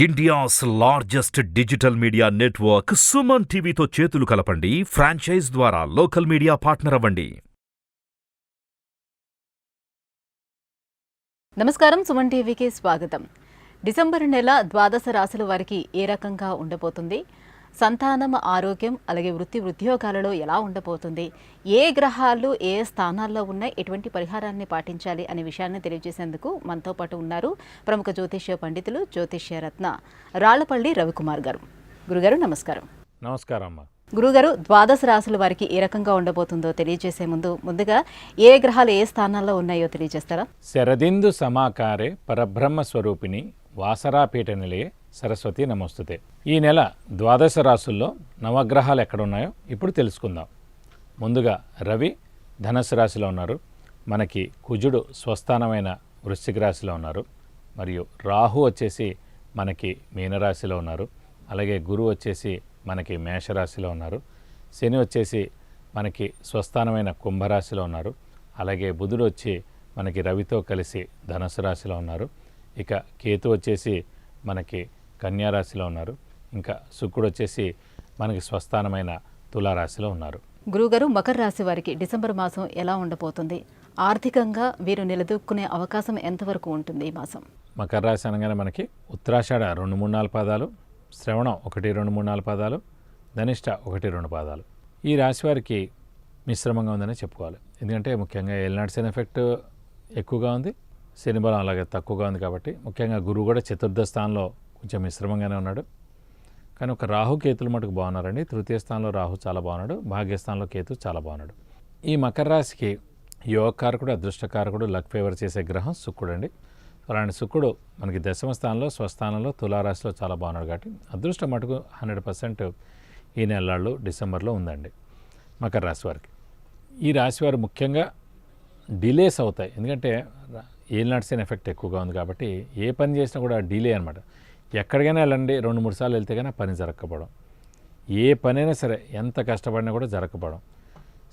India's largest digital media network Suman టీవీతో చేతులు కలపండి. ఫ్రాంచైజ్ ద్వారా లోకల్ మీడియా పార్ట్నర్ అవ్వండి. నమస్కారం, సుమన్ టీవీకి స్వాగతం. డిసెంబర్ నెల ద్వాదశ రాశుల వారికి ఏ రకంగా ఉండబోతుంది, సంతానం, ఆరోగ్యం, అలాగే వృత్తి ఉద్యోగాలలో ఎలా ఉండబోతుంది, ఏ గ్రహాలు ఏ స్థానాల్లో ఉన్నాయి, ఎటువంటి పరిహారాన్ని పాటించాలి అనే విషయాన్ని తెలియజేసేందుకు మనతో పాటు ఉన్నారు ప్రముఖ జ్యోతిష్య పండితులు, జ్యోతిష్య రత్న రాళ్లపల్లి రవికుమార్ గారు. గురుగారు నమస్కారం. నమస్కారం అమ్మా. గురుగారు, ద్వాదశ రాశుల వారికి ఏ రకంగా ఉండబోతుందో తెలియజేసే ముందుగా ఏ గ్రహాలు ఏ స్థానాల్లో ఉన్నాయో తెలియజేస్తారా? శరదిందు సమాకారే పరబ్రహ్మ స్వరూపిణి వాసరాపీఠ నిలయే సరస్వతి నమోస్తుతే. ఈ నెల ద్వాదశ రాశుల్లో నవగ్రహాలు ఎక్కడున్నాయో ఇప్పుడు తెలుసుకుందాం. ముందుగా రవి ధనుసు రాశిలో ఉన్నారు. మనకి కుజుడు స్వస్థానమైన వృశ్చిక రాశిలో ఉన్నారు. మరియు రాహు వచ్చేసి మనకి మీనరాశిలో ఉన్నారు. అలాగే గురువు వచ్చేసి మనకి మేషరాశిలో ఉన్నారు. శని వచ్చేసి మనకి స్వస్థానమైన కుంభరాశిలో ఉన్నారు. అలాగే బుధుడు వచ్చి మనకి రవితో కలిసి ధనుసు రాశిలో ఉన్నారు. ఇక కేతు వచ్చేసి మనకి కన్యారాశిలో ఉన్నారు. ఇంకా శుక్రుడు వచ్చేసి మనకి స్వస్థానమైన తులారాశిలో ఉన్నారు. గురుగారు, మకర రాశి వారికి డిసెంబర్ మాసం ఎలా ఉండబోతుంది? ఆర్థికంగా వీరు నిలదొక్కునే అవకాశం ఎంతవరకు ఉంటుంది ఈ మాసం? మకర రాశి అనగానే మనకి ఉత్తరాషాఢ 2, 3, 4 పాదాలు, శ్రవణం 1, 2, 3, 4 పాదాలు, ధనిష్ట 1, 2 పాదాలు. ఈ రాశి వారికి మిశ్రమంగా ఉందని చెప్పుకోవాలి. ఎందుకంటే ముఖ్యంగా ఏలినాటి శని ఎఫెక్ట్ ఎక్కువగా ఉంది, శని బలం అలాగే తక్కువగా ఉంది. కాబట్టి ముఖ్యంగా గురువు కూడా చతుర్థ స్థానంలో కొంచెం మిశ్రమంగానే ఉన్నాడు. కానీ ఒక రాహు కేతులు మటుకు బాగున్నారండి. తృతీయ స్థానంలో రాహు చాలా బాగున్నాడు, భాగ్యస్థానంలో కేతు చాలా బాగున్నాడు. ఈ మకర రాశికి యోగకారకుడు, అదృష్టకారకుడు, లక్ ఫేవర్ చేసే గ్రహం శుక్రుడు అండి. అలాంటి శుక్రుడు మనకి దశమ స్థానంలో స్వస్థానంలో తులారాశిలో చాలా బాగున్నాడు. కాబట్టి అదృష్టం మటుకు 100% ఈ నెలల్లో డిసెంబర్లో ఉందండి మకర రాశి వారికి. ఈ రాశి వారు ముఖ్యంగా డిలేస్ అవుతాయి. ఎందుకంటే ఏలినాటి శని ఎఫెక్ట్ ఎక్కువగా ఉంది. కాబట్టి ఏ పని చేసినా కూడా డిలే అనమాట. ఎక్కడికైనా వెళ్ళండి, 2-3 సార్లు వెళ్తే కానీ పని జరగకపోవడం, ఏ పనైనా సరే ఎంత కష్టపడినా కూడా జరగకపోవడం,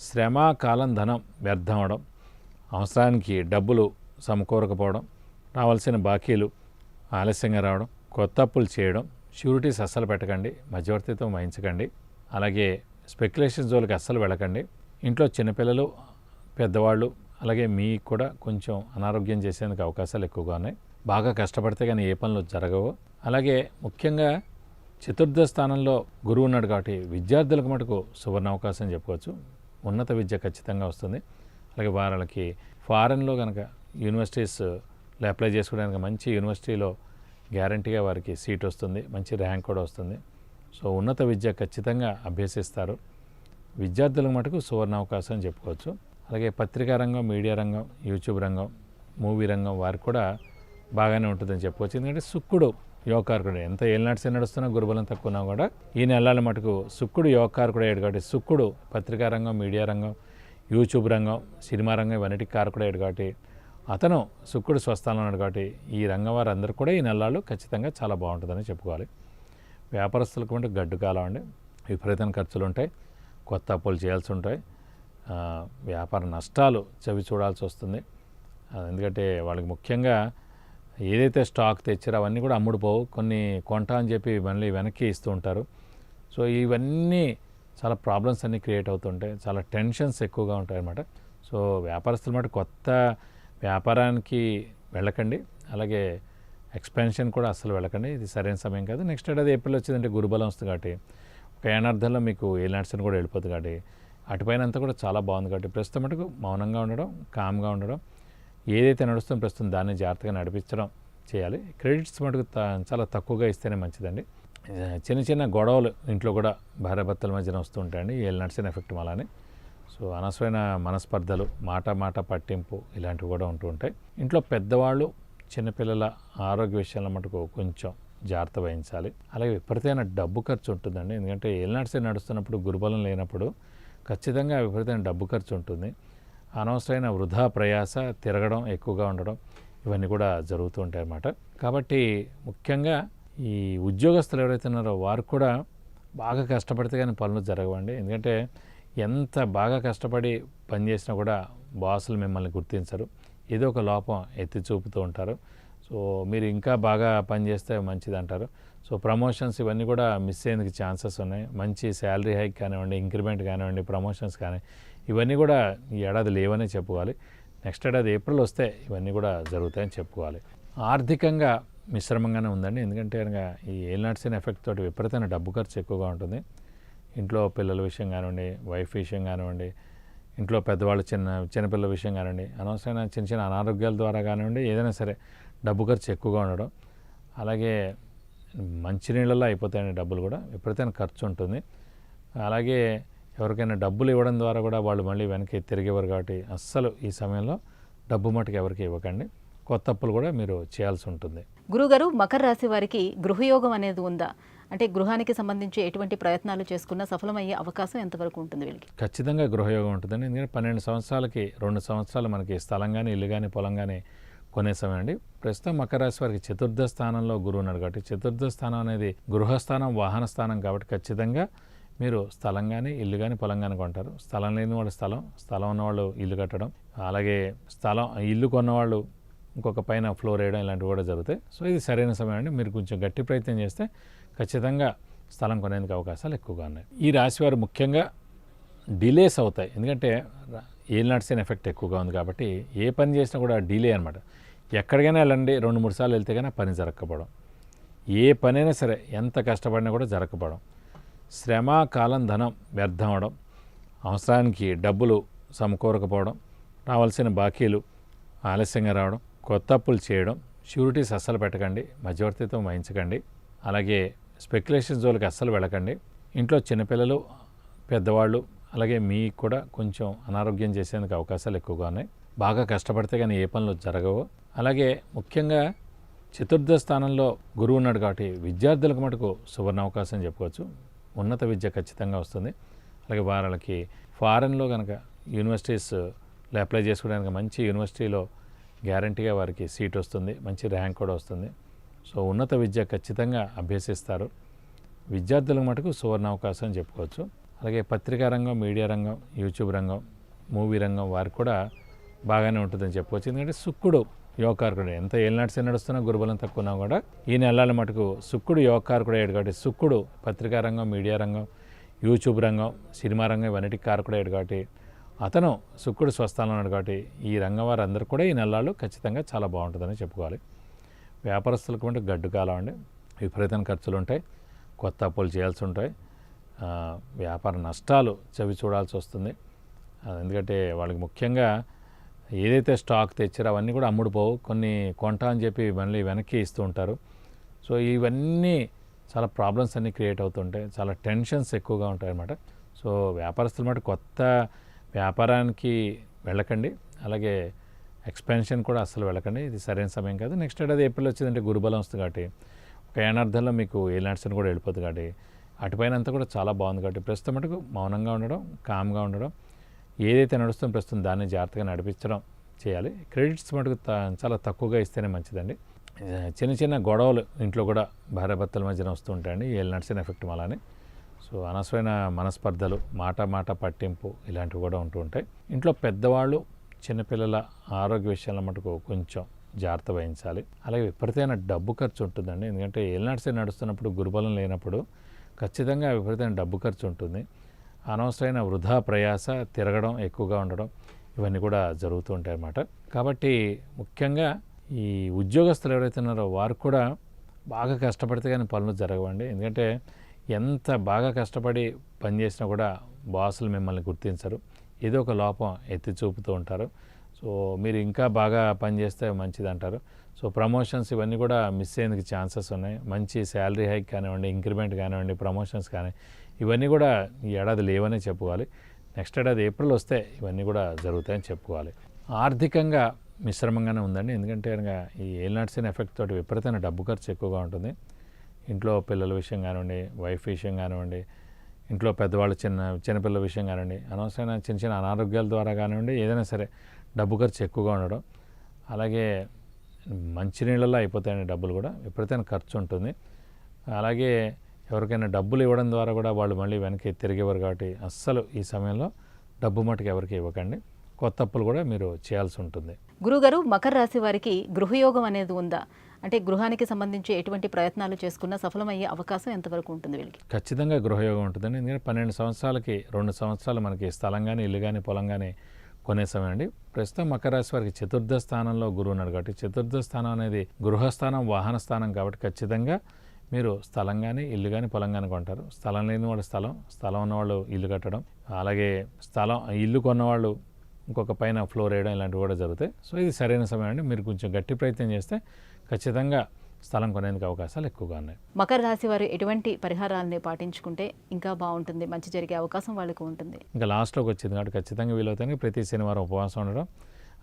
శ్రమ, కాలం, ధనం వ్యర్థం అవడం, అవసరానికి డబ్బులు సమకూరకపోవడం, రావాల్సిన బాకీలు ఆలస్యంగా రావడం, కొత్త అప్పులు చేయడం, షూరిటీస్ అస్సలు పెట్టకండి, మధ్యవర్తిత్వం వహించకండి, అలాగే స్పెక్యులేషన్ జోలికి అస్సలు వెళ్ళకండి. ఇంట్లో చిన్నపిల్లలు, పెద్దవాళ్ళు, అలాగే మీకు కూడా కొంచెం అనారోగ్యం చేసేందుకు అవకాశాలు ఎక్కువగా ఉన్నాయి. బాగా కష్టపడితే కానీ ఏ పనులు జరగవు. అలాగే ముఖ్యంగా చతుర్థ స్థానంలో గురువు ఉన్నాడు కాబట్టి విద్యార్థులకు మటుకు సువర్ణ అవకాశం చెప్పుకోవచ్చు. ఉన్నత విద్య ఖచ్చితంగా వస్తుంది. అలాగే వాళ్ళకి ఫారెన్లో కనుక యూనివర్సిటీస్లో అప్లై చేసుకోవడానికి మంచి యూనివర్సిటీలో గ్యారంటీగా వారికి సీట్ వస్తుంది, మంచి ర్యాంక్ కూడా వస్తుంది. సో ఉన్నత విద్య ఖచ్చితంగా అభ్యసిస్తారు. విద్యార్థులకు మటుకు సువర్ణ అవకాశం చెప్పుకోవచ్చు. అలాగే పత్రికా రంగం, మీడియా రంగం, యూట్యూబ్ రంగం, మూవీ రంగం వారికి కూడా బాగానే ఉంటుందని చెప్పుకోవచ్చు. ఎందుకంటే శుక్రుడు యోగకారకుడు. ఎంత ఏలినాటి శని నడుస్తున్నా, గురుబలం తక్కువ ఉన్నా కూడా ఈ నెలల మటుకు శుక్రుడు యోగకారకుడు అయ్యాడు. కాబట్టి శుక్రుడు పత్రికా రంగం, మీడియా రంగం, యూట్యూబ్ రంగం, సినిమా రంగం ఇవన్నిటికి కారకుడు అయ్యాడు. కాబట్టి అతను శుక్రుడు స్వస్థానంలో ఉన్నాడు. కాబట్టి ఈ రంగం వారందరూ కూడా ఈ నెలలు ఖచ్చితంగా చాలా బాగుంటుందని చెప్పుకోవాలి. వ్యాపారస్తులకు అంటే గడ్డు కాలం అండి. విపరీతమైన ఖర్చులు ఉంటాయి, కొత్త అప్పులు చేయాల్సి ఉంటాయి, వ్యాపార నష్టాలు చవి చూడాల్సి వస్తుంది. ఎందుకంటే వాళ్ళకి ముఖ్యంగా ఏదైతే స్టాక్ తెచ్చారో అవన్నీ కూడా అమ్ముడుపోవు, కొన్ని కొంటా అని చెప్పి మళ్ళీ వెనక్కి ఇస్తూ ఉంటారు. సో ఇవన్నీ చాలా ప్రాబ్లమ్స్ అన్నీ క్రియేట్ అవుతుంటాయి, చాలా టెన్షన్స్ ఎక్కువగా ఉంటాయి అన్నమాట. సో వ్యాపారస్తుల మాట కొత్త వ్యాపారానికి వెళ్ళకండి, అలాగే ఎక్స్పెన్షన్ కూడా అస్సలు వెళ్ళకండి. ఇది సరైన సమయం కాదు. నెక్స్ట్ ఏడాది ఏప్రిల్ వచ్చిందంటే గురుబలం వస్తుంది. కాబట్టి ఒక ఏనార్థంలో మీకు ఏలినాటి శని కూడా వెళ్ళిపోతుంది. కాబట్టి అటుపైన అంతా కూడా చాలా బాగుంది. కాబట్టి ప్రస్తుతం మటుకు మౌనంగా ఉండడం, కామ్గా ఉండడం, ఏదైతే నడుస్తుందో ప్రస్తుతం దాన్ని జాగ్రత్తగా నడిపించడం చేయాలి. క్రెడిట్స్ మటుకు చాలా తక్కువగా ఇస్తేనే మంచిదండి. చిన్న చిన్న గొడవలు ఇంట్లో కూడా భార్యాభర్తల మధ్యన వస్తూ ఉంటాయండి ఏలినాటి శని ఎఫెక్ట్ వల్లనే. సో అనవసరమైన మనస్పర్ధలు, మాట పట్టింపు ఇలాంటివి కూడా ఉంటూ ఉంటాయి. ఇంట్లో పెద్దవాళ్ళు, చిన్నపిల్లల ఆరోగ్య విషయాల మటుకు కొంచెం జాగ్రత్త వహించాలి. అలాగే విపరీతమైన డబ్బు ఖర్చు ఉంటుందండి. ఎందుకంటే ఏలినాటి శని నడుస్తున్నప్పుడు, గురుబలం లేనప్పుడు ఖచ్చితంగా విపరీతమైన డబ్బు ఖర్చు ఉంటుంది. అనవసరమైన వృధా ప్రయాస, తిరగడం ఎక్కువగా ఉండడం ఇవన్నీ కూడా జరుగుతూ ఉంటాయి అన్నమాట. కాబట్టి ముఖ్యంగా ఈ ఉద్యోగస్తులు ఎవరైతే ఉన్నారో వారు కూడా బాగా కష్టపడితే కానీ పనులు జరగవండి. ఎందుకంటే ఎంత బాగా కష్టపడి పనిచేసినా కూడా బాసులు మిమ్మల్ని గుర్తించరు, ఏదో ఒక లోపం ఎత్తి చూపుతూ ఉంటారు. సో సో మీరు ఇంకా బాగా పనిచేస్తే మంచిది అంటారు. సో ప్రమోషన్స్ ఇవన్నీ కూడా మిస్ అయ్యేందుకు ఛాన్సెస్ ఉన్నాయి. మంచి శాలరీ హైక్ కానివ్వండి, ఇంక్రిమెంట్ కానివ్వండి, ప్రమోషన్స్ కానీ ఇవన్నీ కూడా ఈ ఏడాది లేవనే చెప్పుకోవాలి. నెక్స్ట్ ఏడాది ఏప్రిల్ వస్తే ఇవన్నీ కూడా జరుగుతాయని చెప్పుకోవాలి. ఆర్థికంగా మిశ్రమంగానే ఉందండి. ఎందుకంటే కనుక ఈ ఏలినాటి శని ఎఫెక్ట్ తోటి విపరీతమైన డబ్బు ఖర్చు ఎక్కువగా ఉంటుంది. ఇంట్లో పిల్లల విషయం కానివ్వండి, వైఫ్ విషయం కానివ్వండి, ఇంట్లో పెద్దవాళ్ళు చిన్నపిల్లల విషయం కానివ్వండి, అనవసరమైన చిన్న చిన్న అనారోగ్యాల ద్వారా కానివ్వండి, ఏదైనా సరే డబ్బు ఖర్చు ఎక్కువగా ఉండడం. అలాగే మంచినీళ్ళల్లో అయిపోతాయని డబ్బులు కూడా విపరీతమైన ఖర్చు ఉంటుంది. అలాగే ఎవరికైనా డబ్బులు ఇవ్వడం ద్వారా కూడా వాళ్ళు మళ్ళీ వెనక్కి తిరిగేవారు కాబట్టి అస్సలు ఈ సమయంలో డబ్బు మటుకు ఎవరికి ఇవ్వకండి. కొత్త అప్పులు కూడా మీరు చేయాల్సి ఉంటుంది. గురుగారు, మకర రాశి వారికి గృహయోగం అనేది ఉందా? అంటే గృహానికి సంబంధించి ఎటువంటి ప్రయత్నాలు చేసుకున్నా సఫలమయ్యే అవకాశం ఎంతవరకు ఉంటుంది వీళ్ళకి? ఖచ్చితంగా గృహయోగం ఉంటుందండి. ఎందుకంటే 12 సంవత్సరాలకి 2 సంవత్సరాలు మనకి స్థలం కానీ, ఇల్లు కానీ, పొలం కానీ కొనే సమయం అండి. ప్రస్తుతం మకర రాశి వారికి చతుర్థ స్థానంలో గురువు ఉన్నాడు కాబట్టి చతుర్థ స్థానం అనేది గృహస్థానం, వాహన స్థానం కాబట్టి ఖచ్చితంగా మీరు స్థలం కానీ, ఇల్లు కానీ, పొలం కానీ కొంటారు. స్థలం లేని వాళ్ళు స్థలం ఉన్నవాళ్ళు ఇల్లు కట్టడం, అలాగే ఇల్లు కొన్నవాళ్ళు ఇంకొక పైన ఫ్లోర్ వేయడం ఇలాంటివి కూడా జరుగుతాయి. సో ఇది సరైన సమయం అండి. మీరు కొంచెం గట్టి ప్రయత్నం చేస్తే ఖచ్చితంగా స్థలం కొనేందుకు అవకాశాలు ఎక్కువగా ఉన్నాయి. ఈ రాశివారు ముఖ్యంగా డిలేస్ అవుతాయి. ఎందుకంటే ఏలినాటి శని ఎఫెక్ట్ ఎక్కువగా ఉంది కాబట్టి ఏ పని చేసినా కూడా డిలే అనమాట. ఎక్కడికైనా వెళ్ళండి, 2-3 సార్లు వెళ్తే కానీ పని జరగకపోవడం, ఏ పనైనా సరే ఎంత కష్టపడినా కూడా జరగకపోవడం, శ్రమ, కాలం, ధనం వ్యర్థం అవడం, అవసరానికి డబ్బులు సమకూరకపోవడం, రావాల్సిన బాకీలు ఆలస్యంగా రావడం, కొత్త అప్పులు చేయడం, షూరిటీస్ అస్సలు పెట్టకండి, మధ్యవర్తిత్వం వహించకండి, అలాగే స్పెక్యులేషన్ జోలికి అస్సలు వెళ్ళకండి. ఇంట్లో చిన్నపిల్లలు, పెద్దవాళ్ళు, అలాగే మీకు కూడా కొంచెం అనారోగ్యం చేసేందుకు అవకాశాలు ఎక్కువగా ఉన్నాయి. బాగా కష్టపడితే కానీ ఏ పనులు జరగవు. అలాగే ముఖ్యంగా చతుర్థ స్థానంలో గురువు ఉన్నాడు కాబట్టి విద్యార్థులకు మటుకు సువర్ణ అవకాశం చెప్పుకోవచ్చు. ఉన్నత విద్య ఖచ్చితంగా వస్తుంది. అలాగే వాళ్ళకి ఫారెన్లో కనుక యూనివర్సిటీస్లో అప్లై చేసుకోవడానికి మంచి యూనివర్సిటీలో గ్యారంటీగా వారికి సీట్ వస్తుంది, మంచి ర్యాంక్ కూడా వస్తుంది. సో ఉన్నత విద్య ఖచ్చితంగా అభ్యసిస్తారు. విద్యార్థులకు మటుకు సువర్ణ అవకాశం చెప్పుకోవచ్చు. అలాగే పత్రికా రంగం, మీడియా రంగం, యూట్యూబ్ రంగం, మూవీ రంగం వారికి కూడా బాగానే ఉంటుందని చెప్పుకోవచ్చు. ఎందుకంటే శుక్రుడు యోగకారకుడు, ఎంత ఏలినాటి శని నడుస్తున్నా గురుబలం తక్కువ ఉన్నా కూడా ఈ నెలల మటుకు శుక్రుడు యోగకారకుడు అయ్యాడు కాబట్టి శుక్రుడు పత్రికా రంగం, మీడియా రంగం, యూట్యూబ్ రంగం, సినిమా రంగం ఇవన్నిటికి కారకుడు అయ్యాడు కాబట్టి అతను శుక్రుడు స్వస్థానంలో ఉన్నాడు కాబట్టి ఈ రంగం వారందరూ కూడా ఈ నెలలు ఖచ్చితంగా చాలా బాగుంటుందని చెప్పుకోవాలి. వ్యాపారస్తులకు అంటే గడ్డు కాలం అండి. విపరీతమైన ఖర్చులు ఉంటాయి, కొత్త అప్పులు చేయాల్సి ఉంటాయి, వ్యాపార నష్టాలు చవి చూడాల్సి వస్తుంది. ఎందుకంటే వాళ్ళకి ముఖ్యంగా ఏదైతే స్టాక్ తెచ్చారో అవన్నీ కూడా అమ్ముడుపోవు, కొన్ని కొంటా అని చెప్పి మళ్ళీ వెనక్కి ఇస్తూ ఉంటారు. సో ఇవన్నీ చాలా ప్రాబ్లమ్స్ అన్నీ క్రియేట్ అవుతుంటాయి, చాలా టెన్షన్స్ ఎక్కువగా ఉంటాయి అన్నమాట. సో వ్యాపారస్తుల మాట కొత్త వ్యాపారానికి వెళ్ళకండి, అలాగే ఎక్స్పెన్షన్ కూడా అస్సలు వెళ్ళకండి. ఇది సరైన సమయం కాదు. నెక్స్ట్ ఏడాది ఏప్రిల్ వచ్చిందంటే గురుబలం వస్తుంది కాబట్టి ఒక ఏనార్థంలో మీకు ఏలినాటి శని కూడా వెళ్ళిపోతుంది కాబట్టి అటుపైన అంతా కూడా చాలా బాగుంది కాబట్టి ప్రస్తుతం మటుకు మౌనంగా ఉండడం, కామ్గా ఉండడం, ఏదైతే నడుస్తుందో ప్రస్తుతం దాన్ని జాగ్రత్తగా నడిపించడం చేయాలి. క్రెడిట్స్ మటుకు చాలా తక్కువగా ఇస్తేనే మంచిదండి. చిన్న చిన్న గొడవలు ఇంట్లో కూడా భార్యాభర్తల మధ్యన వస్తూ ఉంటాయండి ఏలినాటి శని ఎఫెక్ట్ అలానే. సో అనవసరమైన మనస్పర్ధలు, మాట పట్టింపు ఇలాంటివి కూడా ఉంటూ ఉంటాయి. ఇంట్లో పెద్దవాళ్ళు, చిన్నపిల్లల ఆరోగ్య విషయాల మటుకు కొంచెం జాగ్రత్త వహించాలి. అలాగే విపరీతమైన డబ్బు ఖర్చు ఉంటుందండి. ఎందుకంటే ఏలినాటి శని నడుస్తున్నప్పుడు, గురుబలం లేనప్పుడు ఖచ్చితంగా విపరీతమైన డబ్బు ఖర్చు ఉంటుంది. అనవసరమైన వృధా ప్రయాస, తిరగడం ఎక్కువగా ఉండడం ఇవన్నీ కూడా జరుగుతూ ఉంటాయి అన్నమాట. కాబట్టి ముఖ్యంగా ఈ ఉద్యోగస్తులు ఎవరైతే ఉన్నారో వారు కూడా బాగా కష్టపడితే కానీ పనులు జరగవండి. ఎందుకంటే ఎంత బాగా కష్టపడి పనిచేసినా కూడా బాసులు మిమ్మల్ని గుర్తించరు, ఏదో ఒక లోపం ఎత్తి చూపుతూ ఉంటారు. సో మీరు ఇంకా బాగా పనిచేస్తే మంచిది అంటారు. సో ప్రమోషన్స్ ఇవన్నీ కూడా మిస్ అయ్యేందుకు ఛాన్సెస్ ఉన్నాయి. మంచి శాలరీ హైక్ కానివ్వండి, ఇంక్రిమెంట్ కానివ్వండి, ప్రమోషన్స్ కానీ ఇవన్నీ కూడా ఈ ఏడాది లేవనే చెప్పుకోవాలి. నెక్స్ట్ ఏడాది ఏప్రిల్ వస్తే ఇవన్నీ కూడా జరుగుతాయని చెప్పుకోవాలి. ఆర్థికంగా మిశ్రమంగానే ఉందండి. ఎందుకంటే కనుక ఈ ఏలినాటి శని ఎఫెక్ట్ తోటి విపరీతమైన డబ్బు ఖర్చు ఎక్కువగా ఉంటుంది. ఇంట్లో పిల్లల విషయం కానివ్వండి, వైఫ్ విషయం కానివ్వండి, ఇంట్లో పెద్దవాళ్ళు చిన్నపిల్లల విషయం కానివ్వండి, అనవసరమైన చిన్న చిన్న అనారోగ్యాల ద్వారా కానివ్వండి, ఏదైనా సరే డబ్బు ఖర్చు ఎక్కువగా ఉండడం, అలాగే మంచినీళ్ళల్లో అయిపోతాయని డబ్బులు కూడా విపరీతమైన ఖర్చు ఉంటుంది. అలాగే ఎవరికైనా డబ్బులు ఇవ్వడం ద్వారా కూడా వాళ్ళు మళ్ళీ వెనక్కి తిరిగేవారు కాబట్టి అస్సలు ఈ సమయంలో డబ్బు మటుకు ఎవరికి ఇవ్వకండి, కొత్త అప్పులు కూడా మీరు చేయాల్సి ఉంటుంది. గురుగారు, మకర రాశి వారికి గృహయోగం అనేది ఉందా? అంటే గృహానికి సంబంధించి ఎటువంటి ప్రయత్నాలు చేసుకున్నా సఫలమయ్యే అవకాశం ఎంతవరకు ఉంటుంది వీళ్ళకి? ఖచ్చితంగా గృహయోగం ఉంటుందండి. ఎందుకంటే 12 సంవత్సరాలకి 2 సంవత్సరాలు మనకి స్థలం కానీ ఇల్లు కానీ పొలం కానీ కొనే సమయం అండి. ప్రస్తుతం మకర రాశి వారికి చతుర్థ స్థానంలో గురువు ఉన్నాడు కాబట్టి చతుర్థ స్థానం అనేది గృహస్థానం, వాహన స్థానం కాబట్టి ఖచ్చితంగా మీరు స్థలం కానీ ఇల్లు కానీ పొలం కానీ కొంటారు. స్థలం లేని వాళ్ళు స్థలం ఉన్నవాళ్ళు ఇల్లు కట్టడం, అలాగే ఇల్లు కొన్నవాళ్ళు ఇంకొక పైన ఫ్లోర్ వేయడం ఇలాంటివి కూడా జరుగుతాయి. సో ఇది సరైన సమయం అండి. మీరు కొంచెం గట్టి ప్రయత్నం చేస్తే ఖచ్చితంగా స్థలం కొనేందుకు అవకాశాలు ఎక్కువగా ఉన్నాయి. మకర రాశి వారు ఎటువంటి పరిహారాలని పాటించుకుంటే ఇంకా బాగుంటుంది, మంచి జరిగే అవకాశం వాళ్ళకు ఉంటుంది? ఇంకా లాస్ట్లోకి వచ్చింది కాబట్టి ఖచ్చితంగా వీలవుతాయి ప్రతి శనివారం ఉపవాసం ఉండడం,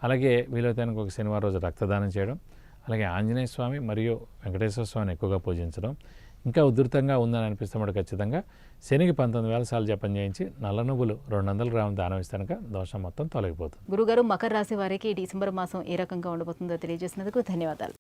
అలాగే వీలవుతాయి ఒక శనివారం రోజు రక్తదానం చేయడం, అలాగే ఆంజనేయ స్వామి మరియు వెంకటేశ్వర స్వామిని ఎక్కువగా పూజించడం. ఇంకా ఉధృతంగా ఉందని అనిపిస్తే ఖచ్చితంగా శనికి 19,000 సార్లు జపం చేయించి నల్ల నువ్వులు 200 గ్రాములు దానం ఇస్తే కనుక దోషం మొత్తం తొలగిపోతుంది. గురుగారు, మకర రాశి వారికి డిసెంబర్ మాసం ఏ రకంగా ఉండబోతుందో తెలియజేసినందుకు ధన్యవాదాలు.